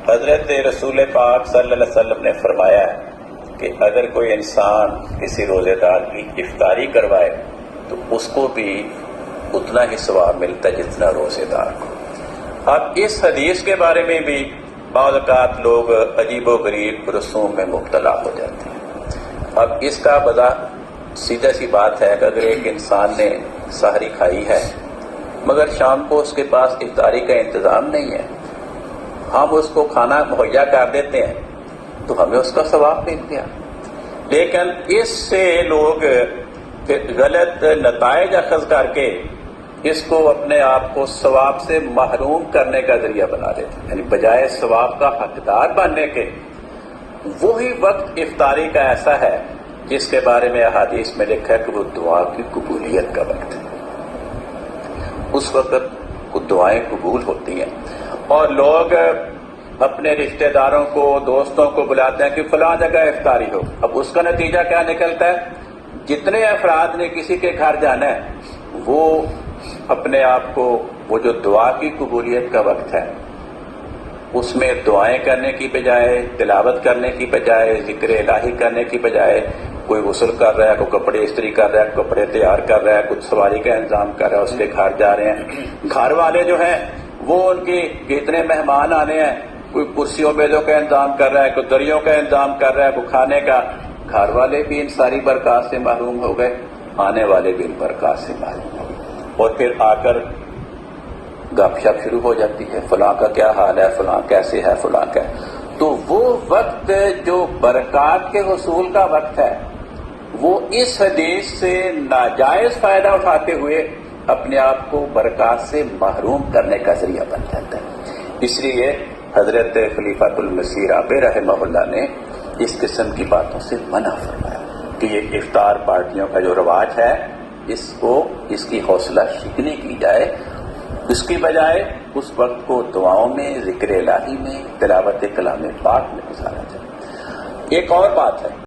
حضرت رسول پاک صلی اللہ علیہ وسلم نے فرمایا ہے کہ اگر کوئی انسان کسی روزے دار کی افطاری کروائے تو اس کو بھی اتنا ہی ثواب ملتا ہے جتنا روزے دار کو۔ اب اس حدیث کے بارے میں بھی بعض اوقات لوگ عجیب و غریب رسوم میں مبتلا ہو جاتے ہیں۔ اب اس کا سیدھا سی بات ہے کہ اگر ایک انسان نے سحری کھائی ہے مگر شام کو اس کے پاس افطاری کا انتظام نہیں ہے، ہم اس کو کھانا مہیا کر دیتے ہیں تو ہمیں اس کا ثواب مل گیا، لیکن اس سے لوگ غلط نتائج اخذ کر کے اس کو اپنے آپ کو ثواب سے محروم کرنے کا ذریعہ بنا دیتے ہیں، یعنی بجائے ثواب کا حقدار بننے کے وہی وقت افطاری کا ایسا ہے جس کے بارے میں احادیث میں لکھا ہے کہ وہ دعا کی قبولیت کا وقت ہے۔ اس وقت دعائیں قبول ہوتی ہیں اور لوگ اپنے رشتہ داروں کو دوستوں کو بلاتے ہیں کہ فلاں جگہ افطاری ہو۔ اب اس کا نتیجہ کیا نکلتا ہے؟ جتنے افراد نے کسی کے گھر جانا ہے وہ اپنے آپ کو وہ جو دعا کی قبولیت کا وقت ہے اس میں دعائیں کرنے کی بجائے، تلاوت کرنے کی بجائے، ذکر الہی کرنے کی بجائے کوئی غسل کر رہا ہے، کوئی کپڑے استری کر رہا ہے، کپڑے تیار کر رہا ہے، کچھ سواری کا انتظام کر رہا ہے، اس کے گھر جا رہے ہیں۔ گھر والے جو ہیں وہ ان کی کتنے مہمان آنے ہیں، کوئی کرسیوں میزوں کا انتظام کر رہا ہے، کوئی دریوں کا انتظام کر رہا ہے، کوئی کھانے کا۔ گھر والے بھی ان ساری برکات سے محروم ہو گئے، آنے والے بھی ان برکات سے محروم ہو گئے، اور پھر آ کر گپ شپ شروع ہو جاتی ہے، فلاں کا کیا حال ہے، فلاں کیسے ہے، فلاں کا۔ تو وہ وقت جو برکات کے حصول کا وقت ہے وہ اس حدیث سے ناجائز فائدہ اٹھاتے ہوئے اپنے آپ کو برکات سے محروم کرنے کا ذریعہ بن جاتا ہے۔ اس لیے حضرت خلیفۃ المسیح رابع رحمہ اللہ نے اس قسم کی باتوں سے منع فرمایا کہ یہ افطار پارٹیوں کا جو رواج ہے اس کی حوصلہ شکنی کی جائے، اس کی بجائے اس وقت کو دعاؤں میں، ذکر الہی میں، تلاوت کلام پاک میں گزارا جائے۔ ایک اور بات ہے